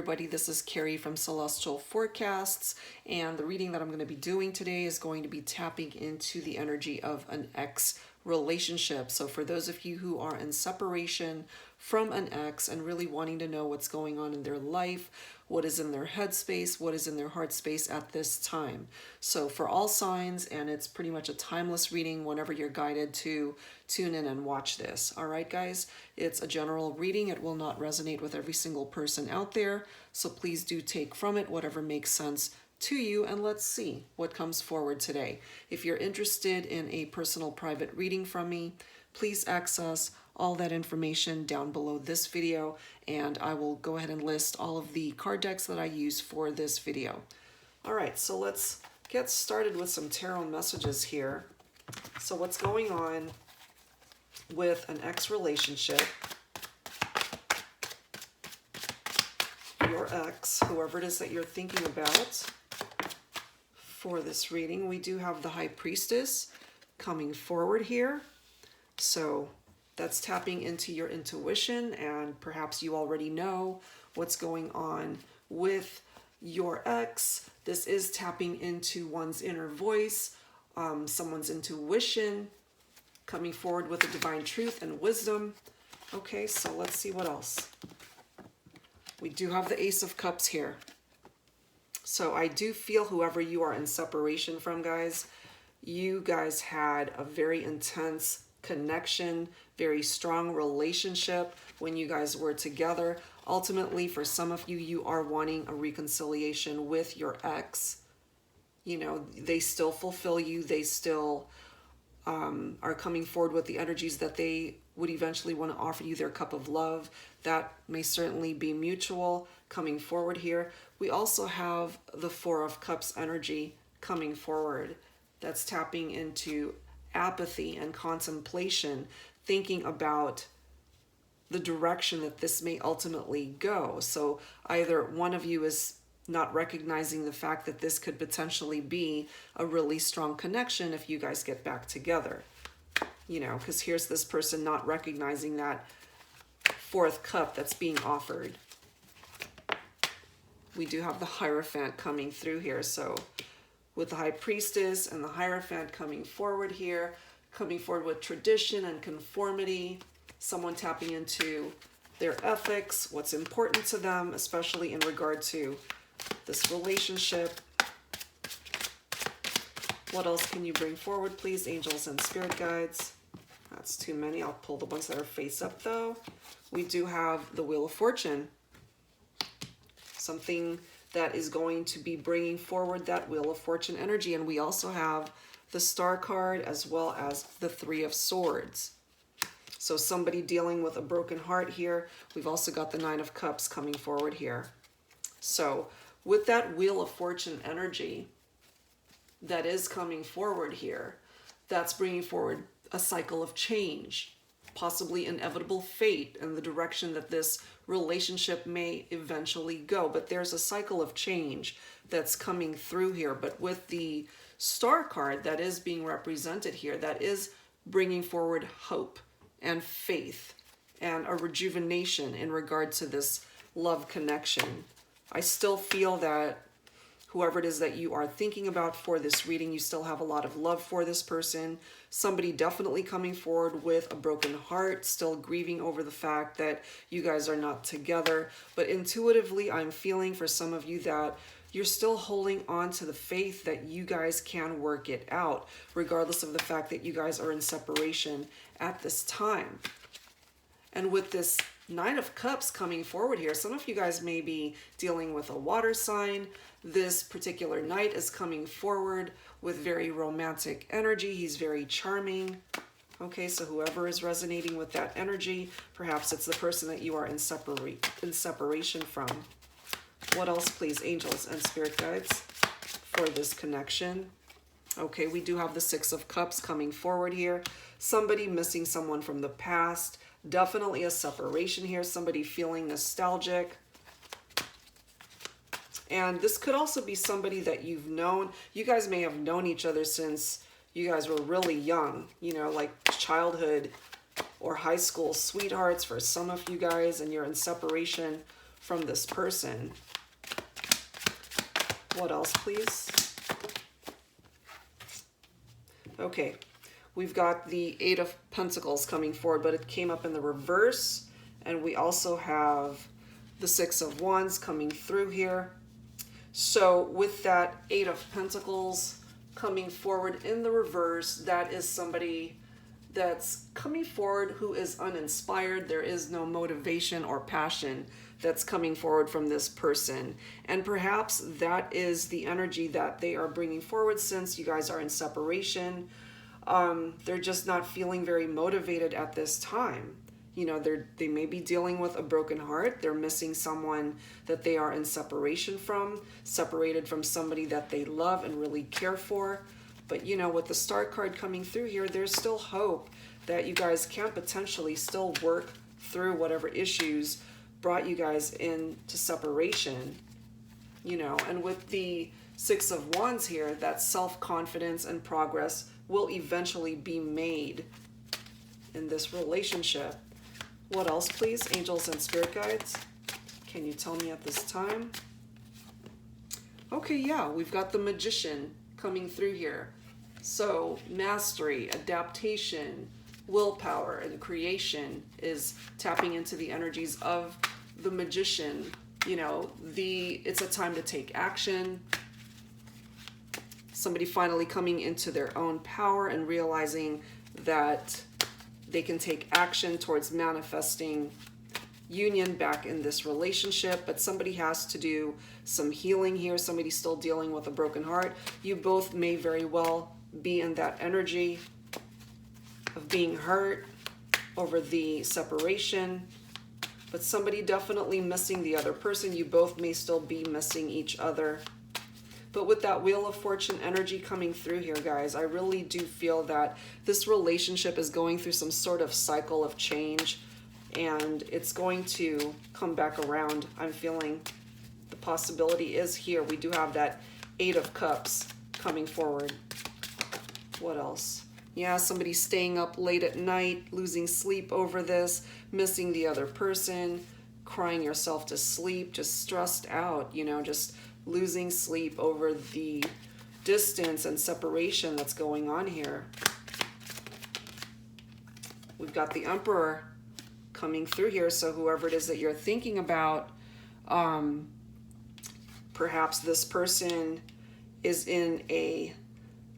everybody, this is Carrie from Celestial Forecasts, and the reading that I'm going to be doing today is going to be tapping into the energy of an ex relationship. So for those of you who are in separation from an ex and really wanting to know what's going on in their life, what is in their headspace, what is in their heart space at this time. So for all signs, and it's pretty much a timeless reading whenever you're guided to tune in and watch this. All right, guys, it's a general reading. It will not resonate with every single person out there. So please do take from it whatever makes sense to you, and let's see what comes forward today. If you're interested in a personal private reading from me, please access all that information down below this video, and I will go ahead and list all of the card decks that I use for this video. All right, so let's get started with some tarot messages here. So what's going on with an ex relationship? Your ex, whoever it is that you're thinking about. For this reading, we do have the High Priestess coming forward here. So that's tapping into your intuition, and perhaps you already know what's going on with your ex. This is tapping into one's inner voice, someone's intuition, coming forward with a divine truth and wisdom. Okay, so let's see what else. We do have the Ace of Cups here. So I do feel whoever you are in separation from, guys, you guys had a very intense connection, very strong relationship when you guys were together. Ultimately, for some of you, you are wanting a reconciliation with your ex. You know, they still fulfill you. They still are coming forward with the energies that they would eventually want to offer you their cup of love. That may certainly be mutual coming forward here. We also have the Four of Cups energy coming forward. That's tapping into apathy and contemplation, thinking about the direction that this may ultimately go. So either one of you is not recognizing the fact that this could potentially be a really strong connection if you guys get back together. You know, because here's this person not recognizing that fourth cup that's being offered. We do have the Hierophant coming through here. So with the High Priestess and the Hierophant coming forward here, coming forward with tradition and conformity, someone tapping into their ethics, what's important to them, especially in regard to this relationship. What else can you bring forward, please, angels and spirit guides? That's too many. I'll pull the ones that are face up, though. We do have the Wheel of Fortune. Something that is going to be bringing forward that Wheel of Fortune energy. And we also have the Star card as well as the Three of Swords. So somebody dealing with a broken heart here. We've also got the Nine of Cups coming forward here. So with that Wheel of Fortune energy that is coming forward here, that's bringing forward a cycle of change, possibly inevitable fate and the direction that this relationship may eventually go. But there's a cycle of change that's coming through here. But with the Star card that is being represented here, that is bringing forward hope and faith and a rejuvenation in regard to this love connection. I still feel that whoever it is that you are thinking about for this reading, you still have a lot of love for this person. Somebody definitely coming forward with a broken heart, still grieving over the fact that you guys are not together. But intuitively, I'm feeling for some of you that you're still holding on to the faith that you guys can work it out, regardless of the fact that you guys are in separation at this time. And with this Nine of Cups coming forward here, some of you guys may be dealing with a water sign. This particular knight is coming forward with very romantic energy. He's very charming. Okay, so whoever is resonating with that energy, perhaps it's the person that you are in separation from. What else, please, angels and spirit guides, for this connection? Okay, we do have the Six of Cups coming forward here. Somebody missing someone from the past. Definitely a separation here. Somebody feeling nostalgic. And this could also be somebody that you've known. You guys may have known each other since you guys were really young, you know, like childhood or high school sweethearts for some of you guys, and you're in separation from this person. What else, please? Okay, we've got the Eight of Pentacles coming forward, but it came up in the reverse. And we also have the Six of Wands coming through here. So with that Eight of Pentacles coming forward in the reverse, that is somebody that's coming forward who is uninspired. There is no motivation or passion that's coming forward from this person. And perhaps that is the energy that they are bringing forward since you guys are in separation. They're just not feeling very motivated at this time. You know, they may be dealing with a broken heart. They're missing someone that they are in separation from, separated from somebody that they love and really care for. But, you know, with the Star card coming through here, there's still hope that you guys can potentially still work through whatever issues brought you guys into separation, you know. And with the Six of Wands here, that self-confidence and progress will eventually be made in this relationship. What else, please? Angels and spirit guides, can you tell me at this time? Okay, yeah, we've got the Magician coming through here. So mastery, adaptation, willpower, and creation is tapping into the energies of the Magician. You know, it's a time to take action. Somebody finally coming into their own power and realizing that they can take action towards manifesting union back in this relationship. But somebody has to do some healing here. Somebody's still dealing with a broken heart. You both may very well be in that energy of being hurt over the separation, but somebody definitely missing the other person. You both may still be missing each other. But with that Wheel of Fortune energy coming through here, guys, I really do feel that this relationship is going through some sort of cycle of change, and it's going to come back around. I'm feeling the possibility is here. We do have that Eight of Cups coming forward. What else? Yeah, somebody staying up late at night, losing sleep over this, missing the other person, crying yourself to sleep, just stressed out, you know, just losing sleep over the distance and separation that's going on here. We've got the Emperor coming through here. So whoever it is that you're thinking about, perhaps this person is in a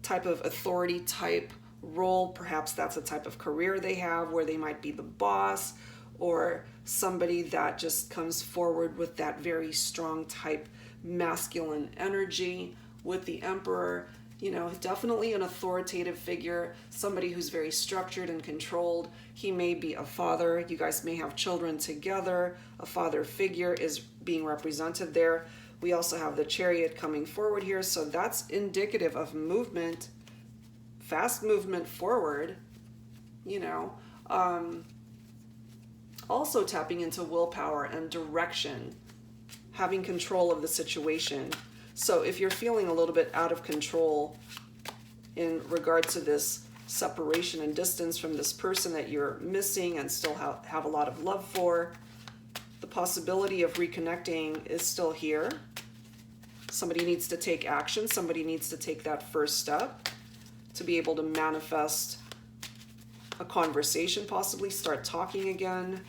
type of authority type role. Perhaps that's a type of career they have where they might be the boss, or somebody that just comes forward with that very strong type masculine energy. With the Emperor, you know, definitely an authoritative figure, somebody who's very structured and controlled. He may be a father. You guys may have children together. A father figure is being represented there. We also have the Chariot coming forward here, so that's indicative of movement, fast movement forward, you know. Also tapping into willpower and direction, having control of the situation. So if you're feeling a little bit out of control in regard to this separation and distance from this person that you're missing and still have a lot of love for, the possibility of reconnecting is still here. Somebody needs to take action. Somebody needs to take that first step to be able to manifest a conversation, possibly start talking again,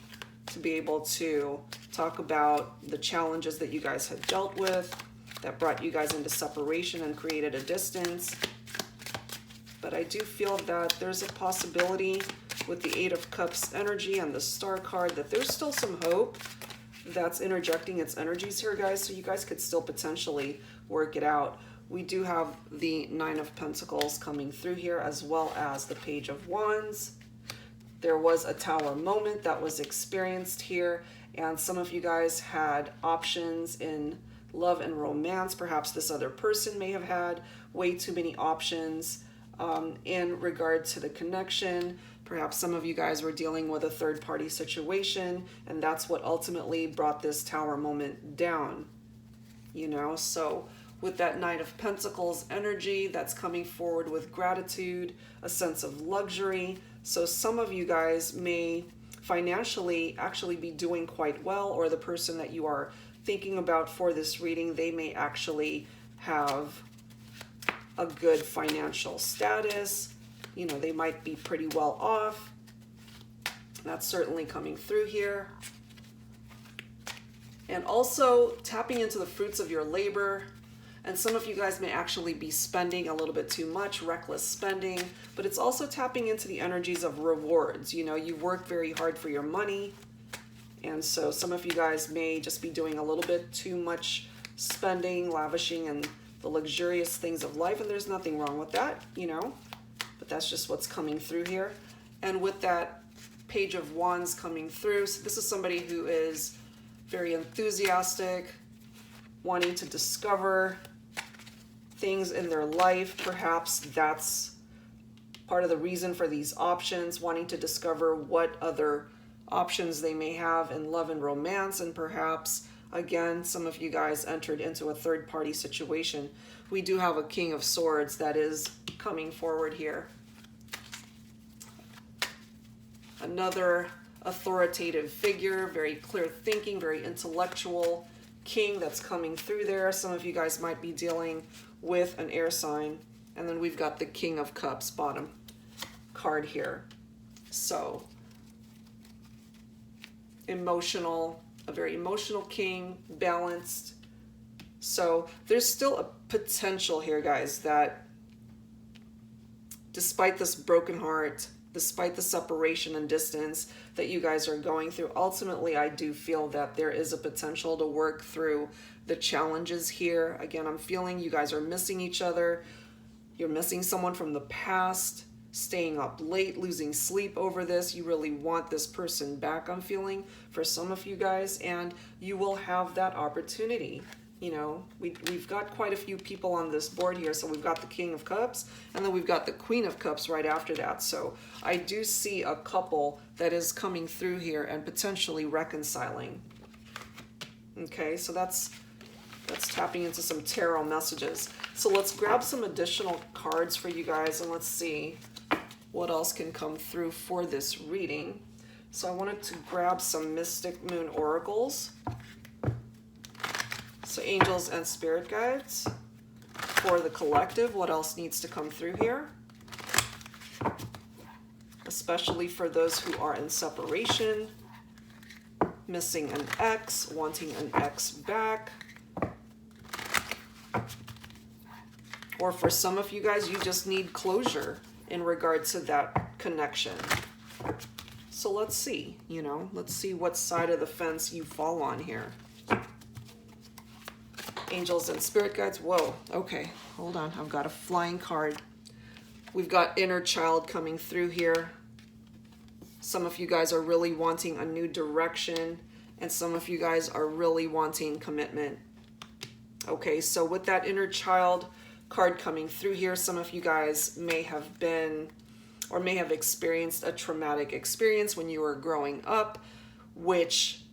to be able to talk about the challenges that you guys had dealt with that brought you guys into separation and created a distance. But I do feel that there's a possibility with the Eight of Cups energy and the Star card that there's still some hope that's interjecting its energies here, guys, so you guys could still potentially work it out. We do have the Nine of Pentacles coming through here, as well as the Page of Wands. There was a Tower moment that was experienced here, and some of you guys had options in love and romance. Perhaps this other person may have had way too many options in regard to the connection. Perhaps some of you guys were dealing with a third-party situation, and that's what ultimately brought this Tower moment down, you know. So with that Knight of Pentacles energy, that's coming forward with gratitude, a sense of luxury. So some of you guys may financially actually be doing quite well, or the person that you are thinking about for this reading, they may actually have a good financial status. You know, they might be pretty well off. That's certainly coming through here. And also tapping into the fruits of your labor. And some of you guys may actually be spending a little bit too much, reckless spending, but it's also tapping into the energies of rewards. You know, you work very hard for your money. And so some of you guys may just be doing a little bit too much spending, lavishing, and the luxurious things of life. And there's nothing wrong with that, you know, but that's just what's coming through here. And with that Page of Wands coming through, so this is somebody who is very enthusiastic, wanting to discover things in their life. Perhaps that's part of the reason for these options, wanting to discover what other options they may have in love and romance. And perhaps, again, some of you guys entered into a third-party situation. We do have a King of Swords that is coming forward here. Another authoritative figure, very clear thinking, very intellectual king that's coming through there. Some of you guys might be dealing with an air sign. And then we've got the King of Cups, bottom card here. So emotional, a very emotional king, balanced. So there's still a potential here, guys, that despite this broken heart, despite the separation and distance that you guys are going through, ultimately I do feel that there is a potential to work through the challenges here. Again, I'm feeling you guys are missing each other. You're missing someone from the past, staying up late, losing sleep over this. You really want this person back, I'm feeling, for some of you guys, and you will have that opportunity. You know, we've got quite a few people on this board here. So we've got the King of Cups, and then we've got the Queen of Cups right after that. So I do see a couple that is coming through here and potentially reconciling. Okay, so that's tapping into some tarot messages. So let's grab some additional cards for you guys, and let's see what else can come through for this reading. So I wanted to grab some Mystic Moon Oracles. So angels and spirit guides for the collective. What else needs to come through here? Especially for those who are in separation, missing an ex, wanting an ex back. Or for some of you guys, you just need closure in regard to that connection. So let's see, you know, let's see what side of the fence you fall on here. Angels and spirit guides. Whoa, okay, hold on. I've got a flying card. We've got inner child coming through here. Some of you guys are really wanting a new direction, and some of you guys are really wanting commitment. Okay, so with that inner child card coming through here, some of you guys may have been or may have experienced a traumatic experience when you were growing up, which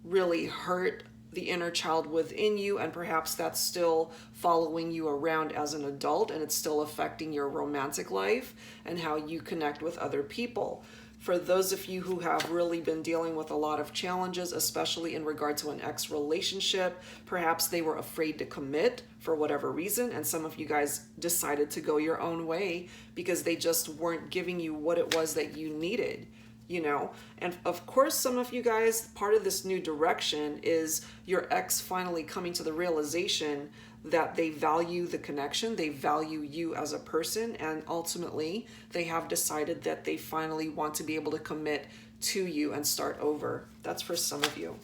really hurt the inner child within you, and perhaps that's still following you around as an adult, and it's still affecting your romantic life and how you connect with other people. For those of you who have really been dealing with a lot of challenges, especially in regard to an ex relationship, perhaps they were afraid to commit for whatever reason, and some of you guys decided to go your own way because they just weren't giving you what it was that you needed. You know, and of course, some of you guys, part of this new direction is your ex finally coming to the realization that they value the connection, they value you as a person, and ultimately they have decided that they finally want to be able to commit to you and start over. That's for some of you.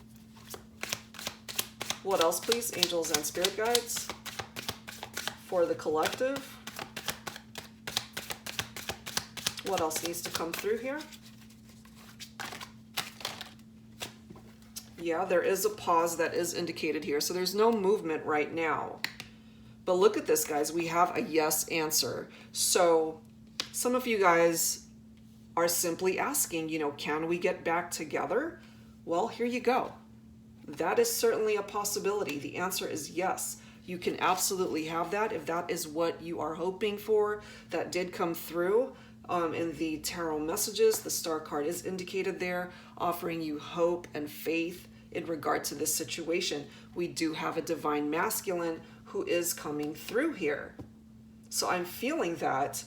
What else, please? Angels and spirit guides for the collective. What else needs to come through here? Yeah, there is a pause that is indicated here. So there's no movement right now. But look at this, guys. We have a yes answer. So some of you guys are simply asking, you know, can we get back together? Well, here you go. That is certainly a possibility. The answer is yes. You can absolutely have that if that is what you are hoping for. That did come through. In the tarot messages, the star card is indicated there, offering you hope and faith in regard to this situation. We do have a divine masculine who is coming through here. So I'm feeling that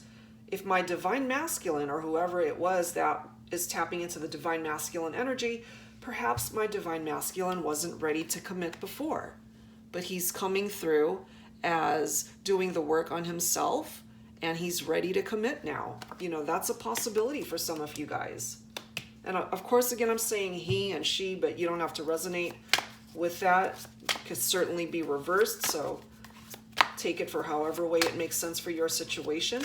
if my divine masculine, or whoever it was that is tapping into the divine masculine energy, perhaps my divine masculine wasn't ready to commit before, but he's coming through as doing the work on himself, and he's ready to commit now. You know, that's a possibility for some of you guys. And of course, again, I'm saying he and she, but you don't have to resonate with that. It could certainly be reversed, so take it for however way it makes sense for your situation.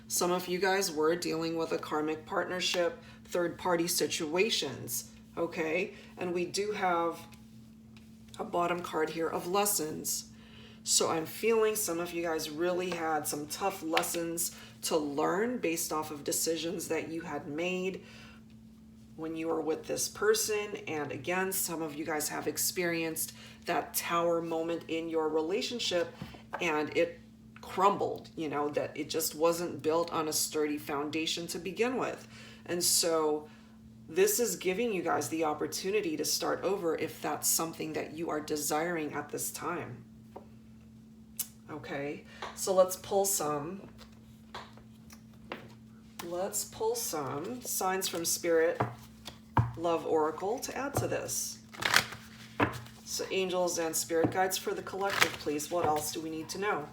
Some of you guys were dealing with a karmic partnership, third-party situations, okay? And we do have a bottom card here of lessons. So I'm feeling some of you guys really had some tough lessons to learn based off of decisions that you had made when you were with this person. And again, some of you guys have experienced that tower moment in your relationship and it crumbled, you know, that it just wasn't built on a sturdy foundation to begin with. And so this is giving you guys the opportunity to start over if that's something that you are desiring at this time. Okay, so let's pull some signs from Spirit Love Oracle to add to this. So angels and spirit guides for the collective, please. What else do we need to know?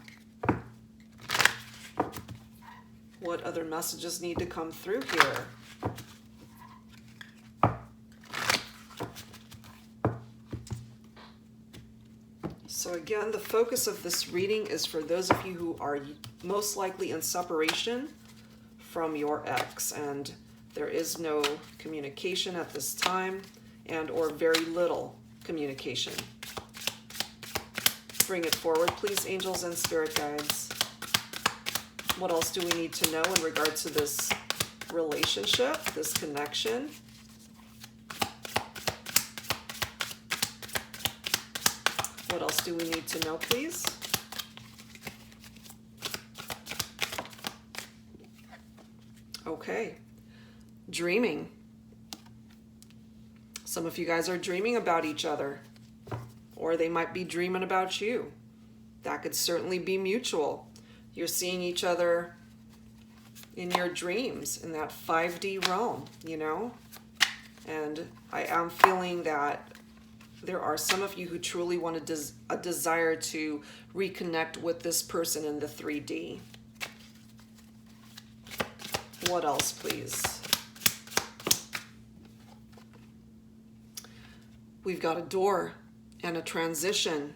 What other messages need to come through here? So again, the focus of this reading is for those of you who are most likely in separation from your ex, and there is no communication at this time, and or very little communication. Bring it forward, please, angels and spirit guides. What else do we need to know in regard to this relationship, this connection? What else do we need to know, please? Okay, dreaming. Some of you guys are dreaming about each other, or they might be dreaming about you. That could certainly be mutual. You're seeing each other in your dreams, in that 5D realm, you know? And I am feeling that there are some of you who truly want a desire to reconnect with this person in the 3D. What else, please? We've got a door and a transition.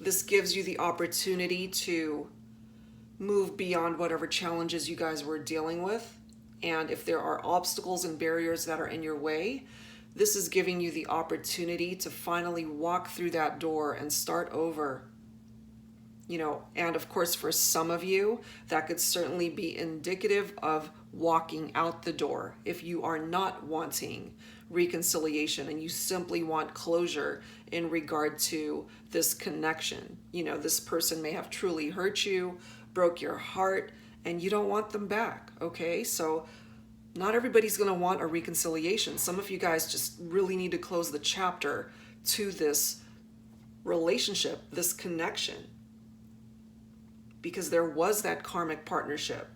This gives you the opportunity to move beyond whatever challenges you guys were dealing with. And if there are obstacles and barriers that are in your way, this is giving you the opportunity to finally walk through that door and start over. You know, and of course, for some of you, that could certainly be indicative of walking out the door. If you are not wanting reconciliation and you simply want closure in regard to this connection, you know, this person may have truly hurt you, broke your heart, and you don't want them back, okay? So not everybody's going to want a reconciliation. Some of you guys just really need to close the chapter to this relationship, this connection, because there was that karmic partnership,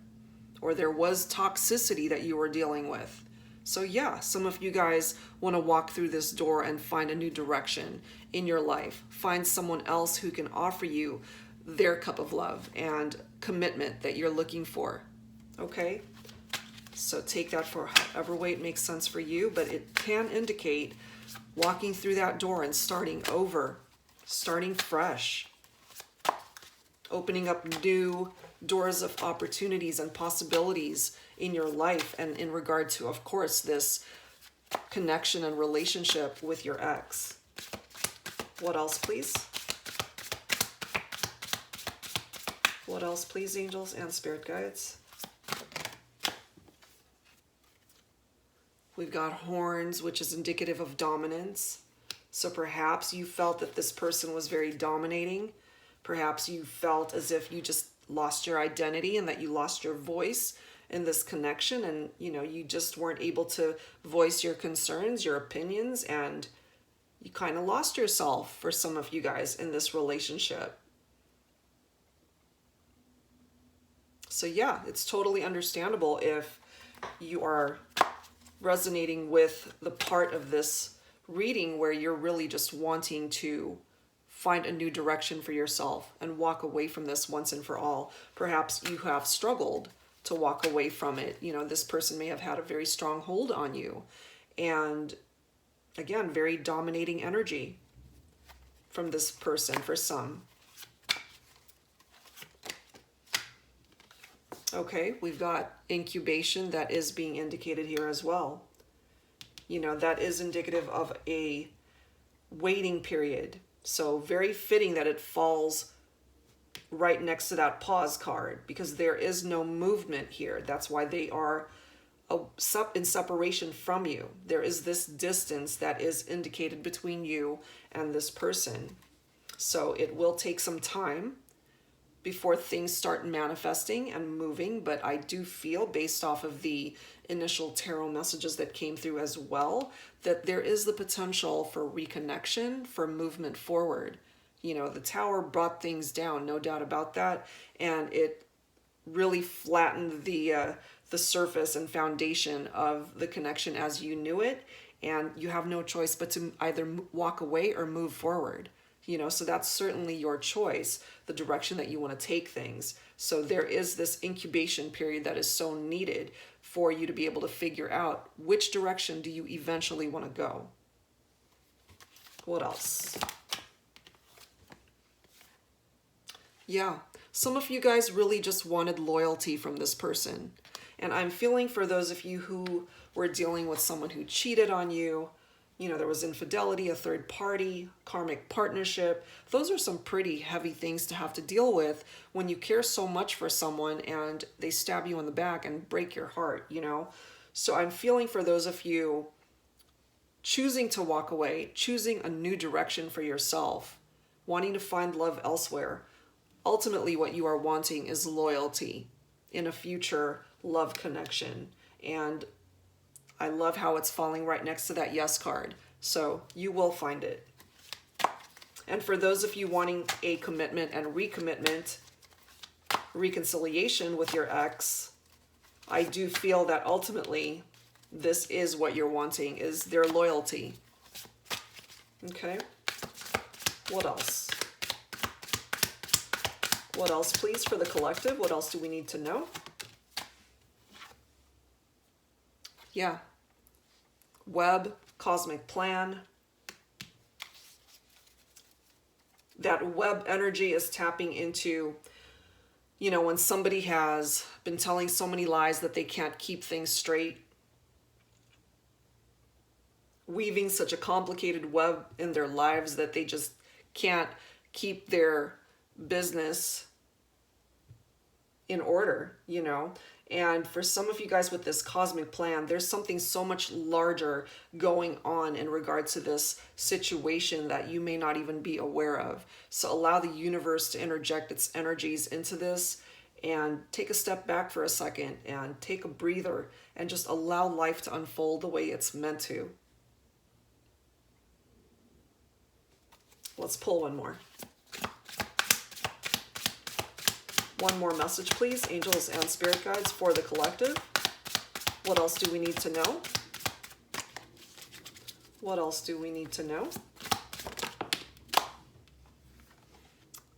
or there was toxicity that you were dealing with. So yeah, some of you guys want to walk through this door and find a new direction in your life. Find someone else who can offer you their cup of love and commitment that you're looking for, okay? So take that for however way it makes sense for you, but it can indicate walking through that door and starting over, starting fresh, opening up new doors of opportunities and possibilities in your life, and in regard to, of course, this connection and relationship with your ex. What else, please? What else, please, angels and spirit guides? We've got horns, which is indicative of dominance. So perhaps you felt that this person was very dominating. Perhaps you felt as if you just lost your identity and that you lost your voice in this connection, and you just weren't able to voice your concerns, your opinions, and you kind of lost yourself for some of you guys in this relationship. So yeah, it's totally understandable if you are resonating with the part of this reading where you're really just wanting to find a new direction for yourself and walk away from this once and for all. Perhaps you have struggled to walk away from it. This person may have had a very strong hold on you. And again, very dominating energy from this person for some. Okay, we've got incubation that is being indicated here as well. That is indicative of a waiting period. So very fitting that it falls right next to that pause card, because there is no movement here. That's why they are in separation from you. There is this distance that is indicated between you and this person. So it will take some time before things start manifesting and moving, but I do feel, based off of the initial tarot messages that came through as well, that there is the potential for reconnection, for movement forward. The Tower brought things down, no doubt about that, and it really flattened the surface and foundation of the connection as you knew it, and you have no choice but to either walk away or move forward. So that's certainly your choice, the direction that you want to take things. So there is this incubation period that is so needed for you to be able to figure out which direction do you eventually want to go. What else? Yeah, some of you guys really just wanted loyalty from this person. And I'm feeling for those of you who were dealing with someone who cheated on you. There was infidelity, a third party, karmic partnership. Those are some pretty heavy things to have to deal with when you care so much for someone and they stab you in the back and break your heart, So I'm feeling for those of you choosing to walk away, choosing a new direction for yourself, wanting to find love elsewhere. Ultimately, what you are wanting is loyalty in a future love connection. And I love how it's falling right next to that yes card. So you will find it. And for those of you wanting a commitment and recommitment, reconciliation with your ex, I do feel that ultimately this is what you're wanting, is their loyalty. Okay. What else? What else, please, for the collective? What else do we need to know? Yeah. Web, cosmic plan. That web energy is tapping into, when somebody has been telling so many lies that they can't keep things straight, weaving such a complicated web in their lives that they just can't keep their business in order, And for some of you guys with this cosmic plan, there's something so much larger going on in regards to this situation that you may not even be aware of. So allow the universe to interject its energies into this and take a step back for a second and take a breather and just allow life to unfold the way it's meant to. Let's pull one more. One more message, please, angels and spirit guides for the collective. What else do we need to know? What else do we need to know?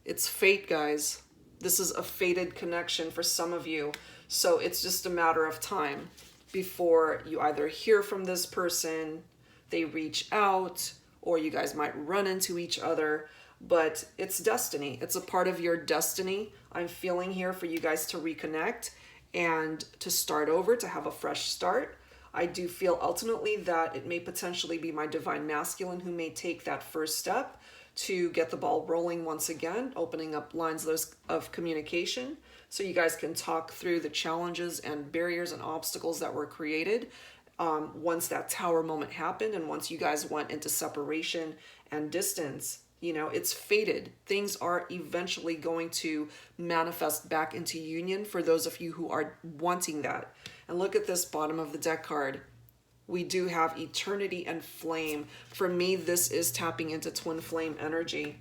It's fate, guys. This is a fated connection for some of you. So it's just a matter of time before you either hear from this person, they reach out, or you guys might run into each other. But it's destiny. It's a part of your destiny. I'm feeling here for you guys to reconnect and to start over, to have a fresh start. I do feel ultimately that it may potentially be my divine masculine who may take that first step to get the ball rolling once again, opening up lines of communication so you guys can talk through the challenges and barriers and obstacles that were created once that tower moment happened and once you guys went into separation and distance. You know, it's fated. Things are eventually going to manifest back into union for those of you who are wanting that. And look at this bottom of the deck card. We do have eternity and flame. For me, this is tapping into twin flame energy.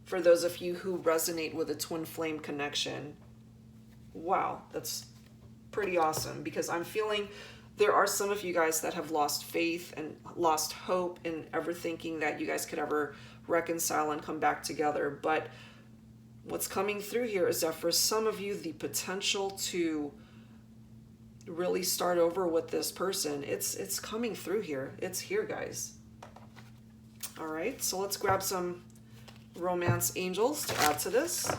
For those of you who resonate with a twin flame connection. Wow, that's pretty awesome, because I'm feeling there are some of you guys that have lost faith and lost hope in ever thinking that you guys could ever reconcile and come back together. But what's coming through here is that for some of you, the potential to really start over with this person, it's coming through here. It's here, guys. All right, so let's grab some romance angels to add to this.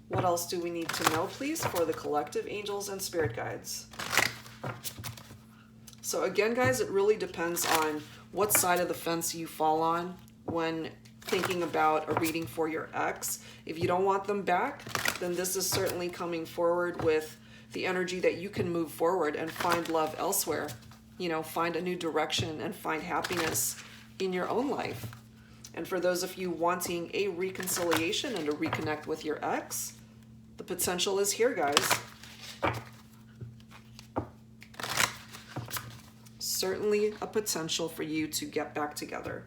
What else do we need to know, please, for the collective angels and spirit guides? So again, guys, it really depends on what side of the fence you fall on when thinking about a reading for your ex. If you don't want them back, then this is certainly coming forward with the energy that you can move forward and find love elsewhere. You know, find a new direction and find happiness in your own life. And for those of you wanting a reconciliation and to reconnect with your ex, the potential is here, guys. Certainly a potential for you to get back together.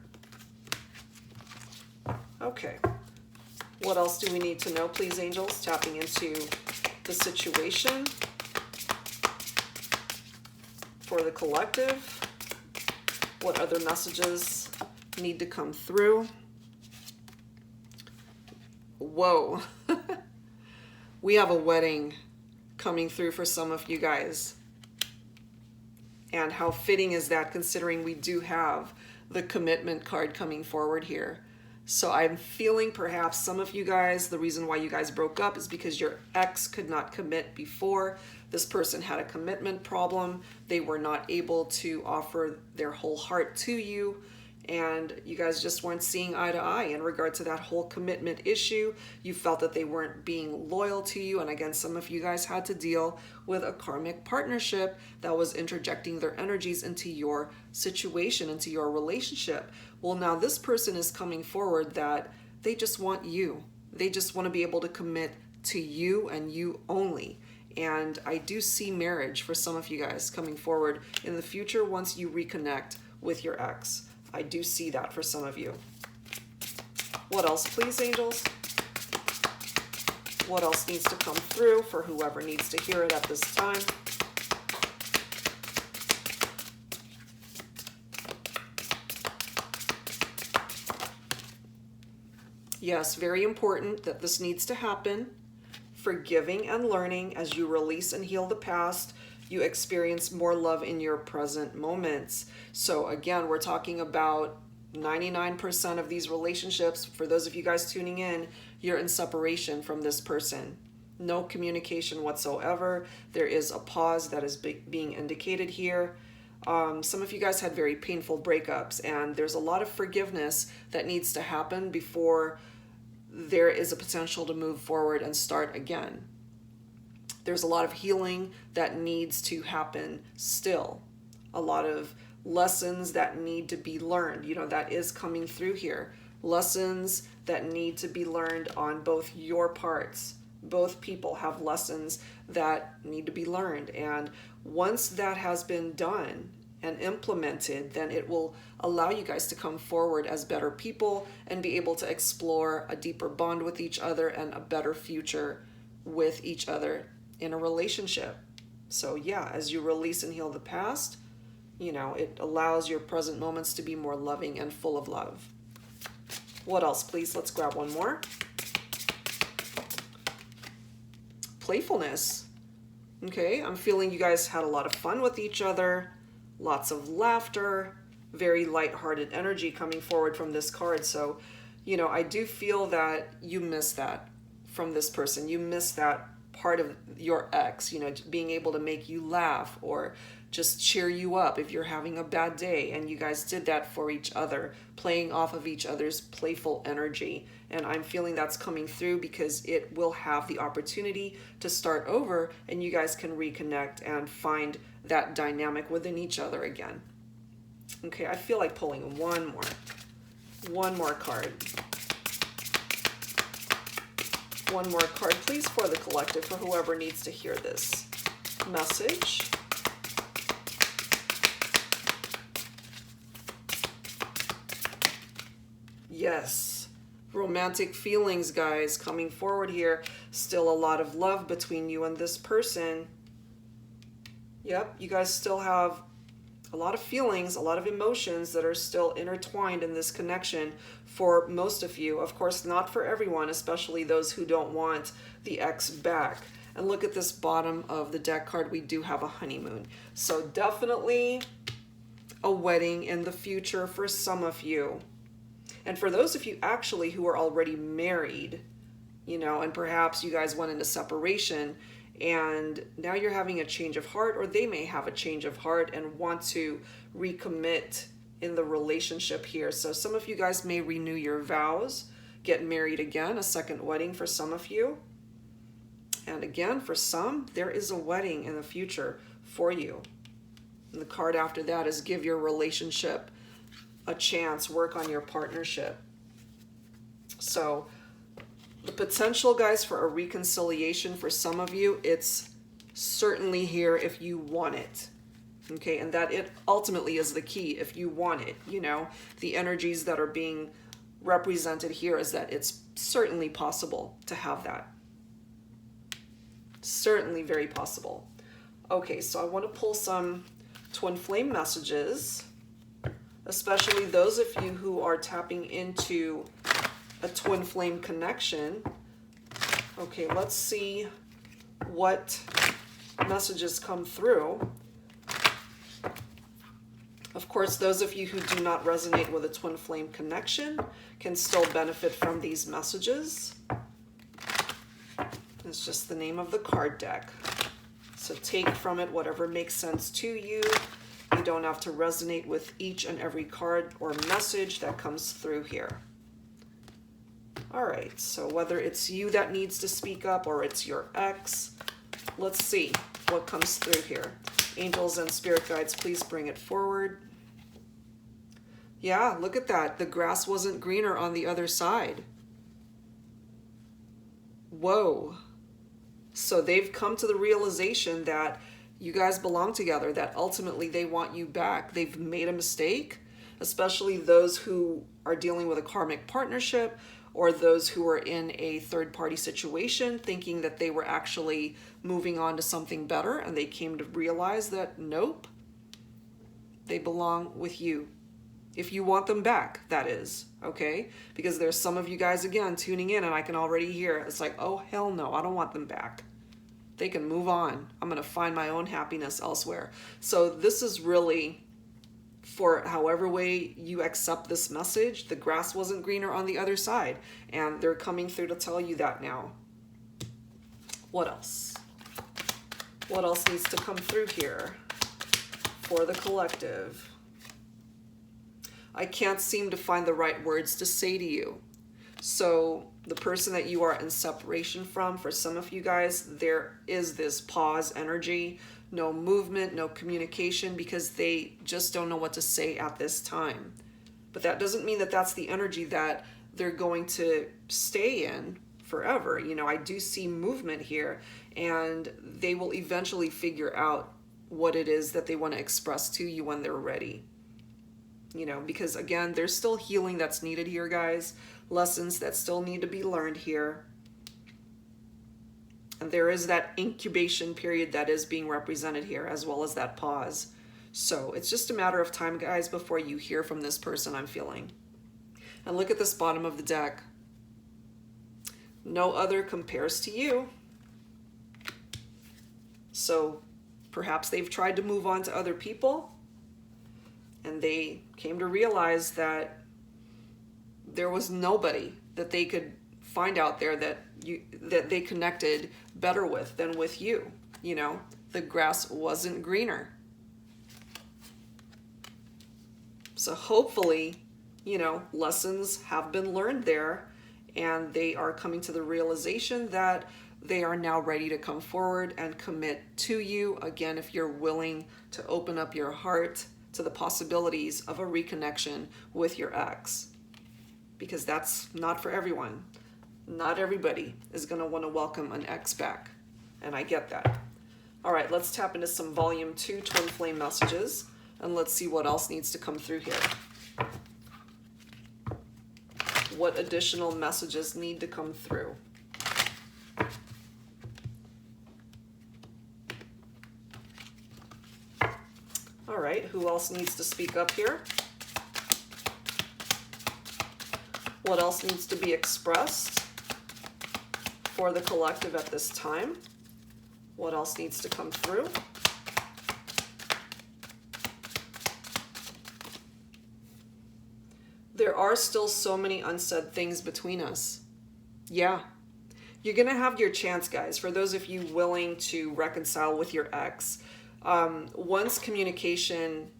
Okay. What else do we need to know, please, angels? Tapping into the situation for the collective. What other messages need to come through? Whoa. We have a wedding coming through for some of you guys. And how fitting is that, considering we do have the commitment card coming forward here. So I'm feeling perhaps some of you guys, the reason why you guys broke up is because your ex could not commit before. This person had a commitment problem. They were not able to offer their whole heart to you. And you guys just weren't seeing eye to eye in regard to that whole commitment issue. You felt that they weren't being loyal to you. And again, some of you guys had to deal with a karmic partnership that was interjecting their energies into your situation, into your relationship. Well, now this person is coming forward that they just want you. They just want to be able to commit to you and you only. And I do see marriage for some of you guys coming forward in the future once you reconnect with your ex. I do see that for some of you. What else, please, angels? What else needs to come through for whoever needs to hear it at this time? Yes, very important that this needs to happen. Forgiving and learning as you release and heal the past. You experience more love in your present moments. So again, we're talking about 99% of these relationships. For those of you guys tuning in, you're in separation from this person. No communication whatsoever. There is a pause that is being indicated here. Some of you guys had very painful breakups, and there's a lot of forgiveness that needs to happen before there is a potential to move forward and start again. There's a lot of healing that needs to happen still. A lot of lessons that need to be learned. You know, that is coming through here. Lessons that need to be learned on both your parts. Both people have lessons that need to be learned. And once that has been done and implemented, then it will allow you guys to come forward as better people and be able to explore a deeper bond with each other and a better future with each other in a relationship. So yeah, as you release and heal the past, you know, it allows your present moments to be more loving and full of love. What else, please? Let's grab one more. Playfulness. Okay, I'm feeling you guys had a lot of fun with each other, lots of laughter, very lighthearted energy coming forward from this card. So, you know, I do feel that you miss that from this person. You miss that part of your ex, you know, being able to make you laugh or just cheer you up if you're having a bad day. And you guys did that for each other, playing off of each other's playful energy. And I'm feeling that's coming through because it will have the opportunity to start over and you guys can reconnect and find that dynamic within each other again. Okay, I feel like pulling one more. One more card. One more card, please, for the collective, for whoever needs to hear this message. Yes, romantic feelings, guys, coming forward here. Still a lot of love between you and this person. Yep, you guys still have a lot of feelings, a lot of emotions that are still intertwined in this connection for most of you. Of course, not for everyone, especially those who don't want the ex back. And look at this bottom of the deck card. We do have a honeymoon. So definitely a wedding in the future for some of you. And for those of you actually who are already married, you know, and perhaps you guys went into separation and now you're having a change of heart, or they may have a change of heart and want to recommit in the relationship here. So some of you guys may renew your vows, get married again, a second wedding for some of you. And again, for some, there is a wedding in the future for you. And the card after that is give your relationship a chance, work on your partnership. So the potential, guys, for a reconciliation for some of you, it's certainly here if you want it. Okay, and that it ultimately is the key, if you want it. You know, the energies that are being represented here is that it's certainly possible to have that. Certainly very possible. Okay, so I want to pull some twin flame messages, especially those of you who are tapping into a twin flame connection. Okay, let's see what messages come through. Of course, those of you who do not resonate with a twin flame connection can still benefit from these messages. It's just the name of the card deck. So take from it whatever makes sense to you. You don't have to resonate with each and every card or message that comes through here. All right, so whether it's you that needs to speak up or it's your ex, let's see what comes through here. Angels and spirit guides, please bring it forward. Yeah, look at that. The grass wasn't greener on the other side. Whoa. So they've come to the realization that you guys belong together, that ultimately they want you back. They've made a mistake, especially those who are dealing with a karmic partnership or those who are in a third-party situation thinking that they were actually moving on to something better, and they came to realize that nope, they belong with you. If you want them back, that is, okay? Because there's some of you guys, again, tuning in, and I can already hear it's like, oh, hell no, I don't want them back. They can move on. I'm going to find my own happiness elsewhere. So this is really, for however way you accept this message, the grass wasn't greener on the other side. And they're coming through to tell you that now. What else? What else needs to come through here for the collective? I can't seem to find the right words to say to you. So the person that you are in separation from, for some of you guys, there is this pause energy, no movement, no communication, because they just don't know what to say at this time. But that doesn't mean that that's the energy that they're going to stay in forever. You know, I do see movement here, and they will eventually figure out what it is that they want to express to you when they're ready. You know, because again, there's still healing that's needed here, guys. Lessons that still need to be learned here. And there is that incubation period that is being represented here, as well as that pause. So it's just a matter of time, guys, before you hear from this person, I'm feeling. And look at this bottom of the deck. No other compares to you. So perhaps they've tried to move on to other people, and they came to realize that there was nobody that they could find out there that they connected better with than with you. You know, the grass wasn't greener. So hopefully, you know, lessons have been learned there, and they are coming to the realization that they are now ready to come forward and commit to you. Again, if you're willing to open up your heart to the possibilities of a reconnection with your ex. because that's not for everyone. Not everybody is going to want to welcome an ex back, and I get that. All right, let's tap into some volume 2 twin flame messages, and let's see what else needs to come through here. What additional messages need to come through? All right, who else needs to speak up here? What else needs to be expressed for the collective at this time? What else needs to come through? There are still so many unsaid things between us. Yeah. You're going to have your chance, guys. For those of you willing to reconcile with your ex, once communication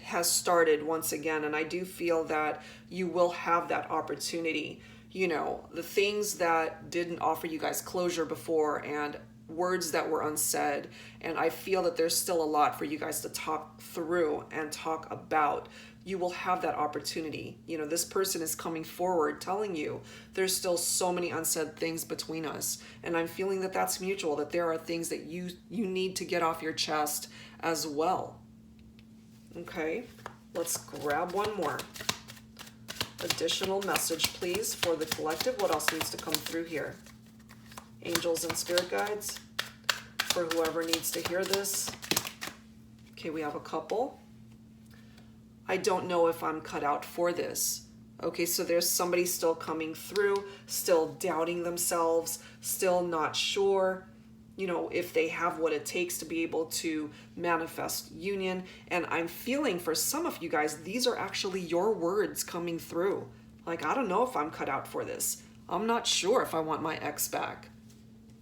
has started once again, and I do feel that you will have that opportunity. You know, the things that didn't offer you guys closure before, and words that were unsaid, and I feel that there's still a lot for you guys to talk through and talk about. You will have that opportunity. You know, this person is coming forward telling you there's still so many unsaid things between us, and I'm feeling that that's mutual, that there are things that you need to get off your chest as well. Okay, let's grab one more additional message, please, for the collective. What else needs to come through here? Angels and spirit guides for whoever needs to hear this. Okay, we have a couple. I don't know if I'm cut out for this. Okay, so there's somebody still coming through, still doubting themselves, still not sure, you know, if they have what it takes to be able to manifest union. And I'm feeling for some of you guys, these are actually your words coming through. Like, I don't know if I'm cut out for this. I'm not sure if I want my ex back,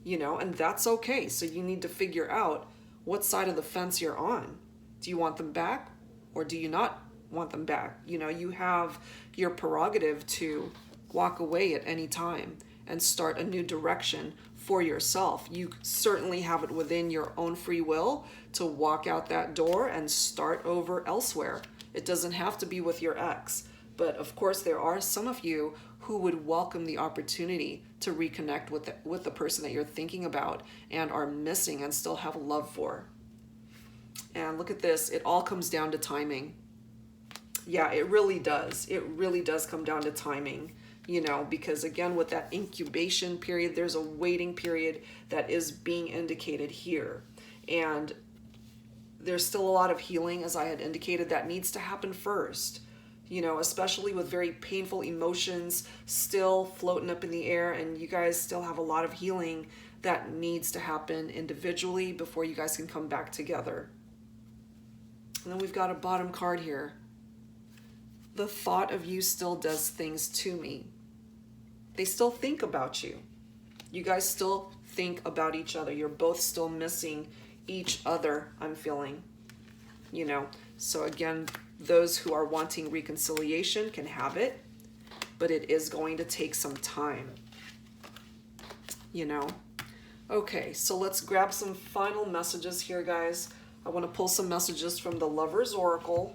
you know, and that's okay. So you need to figure out what side of the fence you're on. Do you want them back or do you not want them back? You know, you have your prerogative to walk away at any time and start a new direction for yourself. You certainly have it within your own free will to walk out that door and start over elsewhere. It doesn't have to be with your ex, but of course there are some of you who would welcome the opportunity to reconnect with the person that you're thinking about and are missing and still have love for. And look at this, it all comes down to timing. Yeah, it really does. It really does come down to timing, you know, because again, with that incubation period, there's a waiting period that is being indicated here. And there's still a lot of healing, as I had indicated, that needs to happen first, you know, especially with very painful emotions still floating up in the air. And you guys still have a lot of healing that needs to happen individually before you guys can come back together. And then we've got a bottom card here. The thought of you still does things to me. They still think about you. You guys still think about each other. You're both still missing each other, I'm feeling. You know, so again, those who are wanting reconciliation can have it, but it is going to take some time. You know? Okay, so let's grab some final messages here, guys. I want to pull some messages from the Lover's Oracle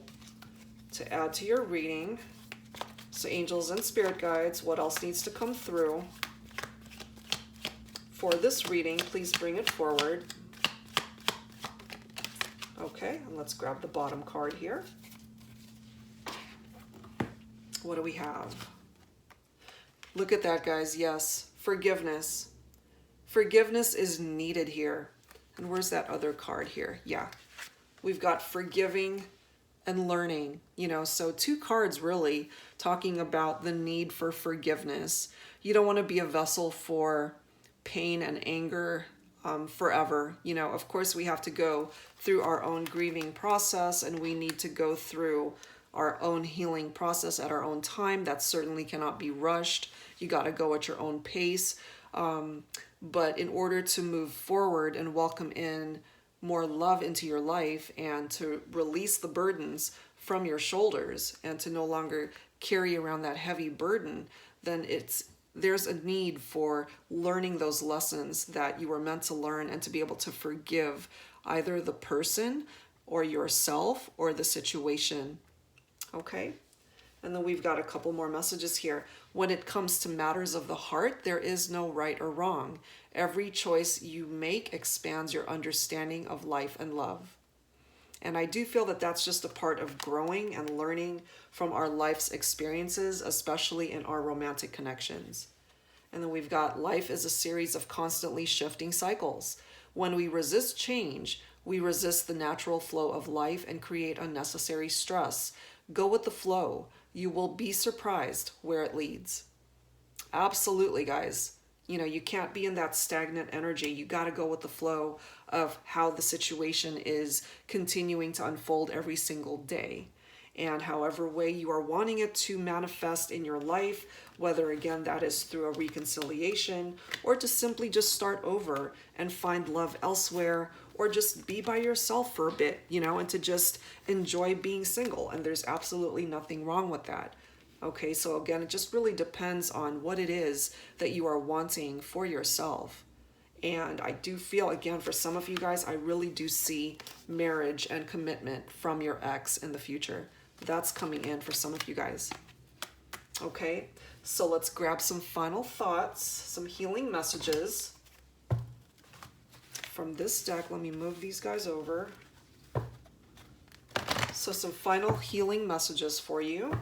to add to your reading. So angels and spirit guides, what else needs to come through for this reading? Please bring it forward. Okay, and let's grab the bottom card here. What do we have? Look at that, guys. Yes, forgiveness. Forgiveness is needed here. And where's that other card here? Yeah, we've got forgiving and learning, you know, so two cards really talking about the need for forgiveness. You don't want to be a vessel for pain and anger forever. You know, of course we have to go through our own grieving process, and we need to go through our own healing process at our own time. That certainly cannot be rushed. You got to go at your own pace. But in order to move forward and welcome in more love into your life and to release the burdens from your shoulders and to no longer carry around that heavy burden, then there's a need for learning those lessons that you were meant to learn and to be able to forgive either the person or yourself or the situation. Okay? And then we've got a couple more messages here. When it comes to matters of the heart, there is no right or wrong. Every choice you make expands your understanding of life and love. And I do feel that that's just a part of growing and learning from our life's experiences, especially in our romantic connections. And then we've got life is a series of constantly shifting cycles. When we resist change, we resist the natural flow of life and create unnecessary stress. Go with the flow. You will be surprised where it leads. Absolutely, guys. You can't be in that stagnant energy. You got to go with the flow of how the situation is continuing to unfold every single day. And however way you are wanting it to manifest in your life, whether again that is through a reconciliation or to simply just start over and find love elsewhere, or just be by yourself for a bit, and to just enjoy being single. And there's absolutely nothing wrong with that. Okay, so again, it just really depends on what it is that you are wanting for yourself. And I do feel, again, for some of you guys, I really do see marriage and commitment from your ex in the future. That's coming in for some of you guys. Okay, so let's grab some final thoughts, some healing messages from this deck. Let me move these guys over. So some final healing messages for you.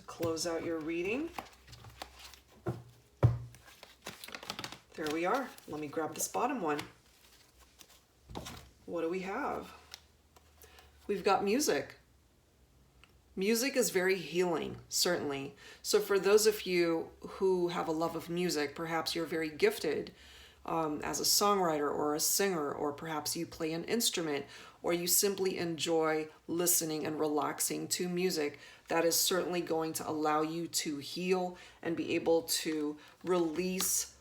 Close out your reading. There we are. Let me grab this bottom one. What do we have? We've got music. Music is very healing, certainly. So for those of you who have a love of music, perhaps you're very gifted as a songwriter or a singer, or perhaps you play an instrument, or you simply enjoy listening and relaxing to music. That is certainly going to allow you to heal and be able to release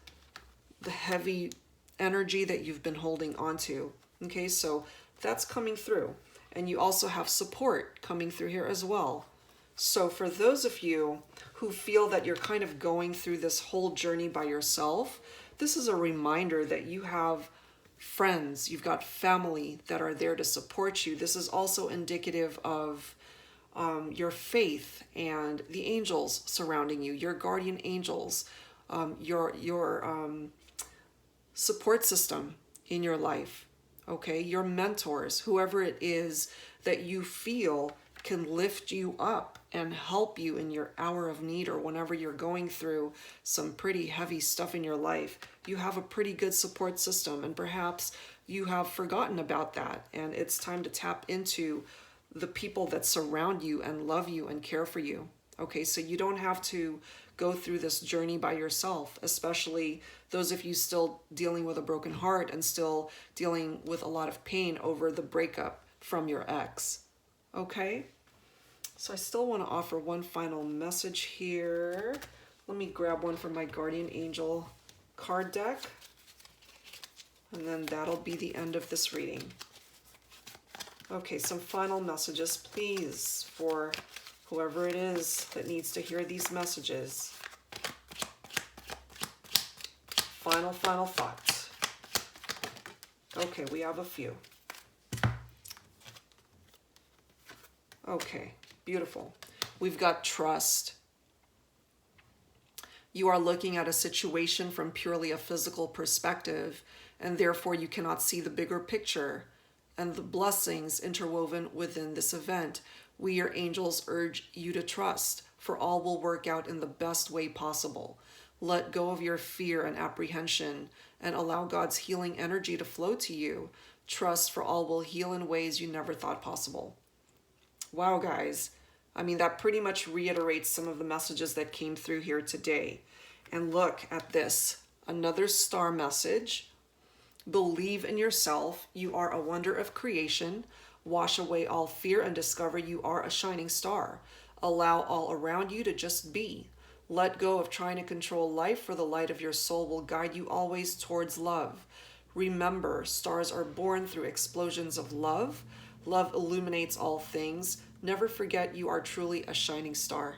the heavy energy that you've been holding onto. Okay, so that's coming through. And you also have support coming through here as well. So for those of you who feel that you're kind of going through this whole journey by yourself, this is a reminder that you have friends, you've got family that are there to support you. This is also indicative of your faith and the angels surrounding you, your guardian angels, your support system in your life, okay? Your mentors, whoever it is that you feel can lift you up and help you in your hour of need, or whenever you're going through some pretty heavy stuff in your life. You have a pretty good support system, and perhaps you have forgotten about that, and it's time to tap into the people that surround you and love you and care for you. Okay, so you don't have to go through this journey by yourself, especially those of you still dealing with a broken heart and still dealing with a lot of pain over the breakup from your ex. Okay, so I still want to offer one final message here. Let me grab one from my guardian angel card deck, and then that'll be the end of this reading. Okay, some final messages, please, for whoever it is that needs to hear these messages. Final thoughts. Okay, we have a few. Okay, beautiful. We've got trust. You are looking at a situation from purely a physical perspective, and therefore you cannot see the bigger picture and the blessings interwoven within this event. We, your angels, urge you to trust, for all will work out in the best way possible. Let go of your fear and apprehension and allow God's healing energy to flow to you. Trust, for all will heal in ways you never thought possible. Wow, guys. I mean, that pretty much reiterates some of the messages that came through here today. And look at this. Another star message. Believe in yourself. You are a wonder of creation. Wash away all fear and discover you are a shining star. Allow all around you to just be. Let go of trying to control life, for the light of your soul will guide you always towards love. Remember, stars are born through explosions of love. Love illuminates all things. Never forget you are truly a shining star.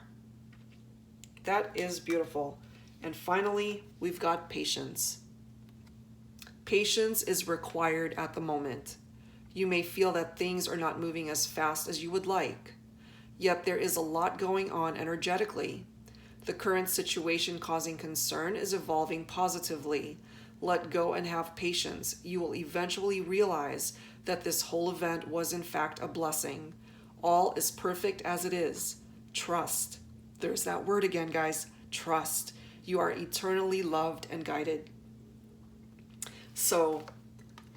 That is beautiful. And finally, we've got patience. Patience is required at the moment. You may feel that things are not moving as fast as you would like. Yet there is a lot going on energetically. The current situation causing concern is evolving positively. Let go and have patience. You will eventually realize that this whole event was in fact a blessing. All is perfect as it is. Trust. There's that word again, guys. Trust. You are eternally loved and guided. So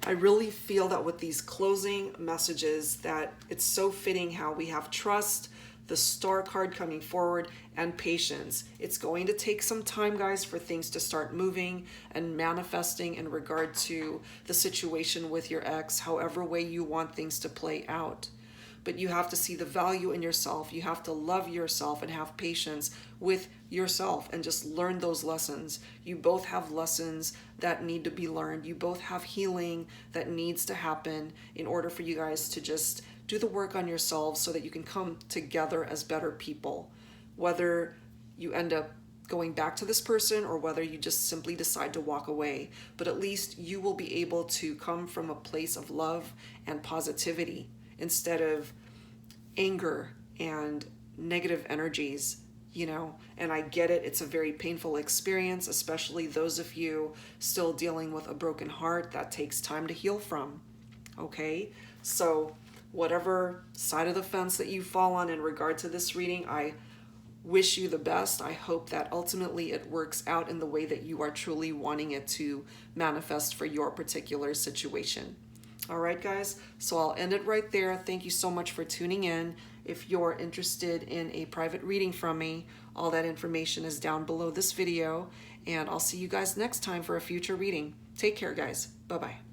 I really feel that with these closing messages that it's so fitting how we have trust, the star card coming forward, and patience. It's going to take some time, guys, for things to start moving and manifesting in regard to the situation with your ex, however way you want things to play out. But you have to see the value in yourself. You have to love yourself and have patience with yourself and just learn those lessons. You both have lessons that need to be learned. You both have healing that needs to happen in order for you guys to just do the work on yourselves so that you can come together as better people. Whether you end up going back to this person or whether you just simply decide to walk away. But at least you will be able to come from a place of love and positivity instead of anger and negative energies, you know. And I get it, it's a very painful experience, especially those of you still dealing with a broken heart that takes time to heal from, okay? So whatever side of the fence that you fall on in regard to this reading, I wish you the best. I hope that ultimately it works out in the way that you are truly wanting it to manifest for your particular situation. All right, guys, so I'll end it right there. Thank you so much for tuning in. If you're interested in a private reading from me, all that information is down below this video, and I'll see you guys next time for a future reading. Take care, guys. Bye-bye.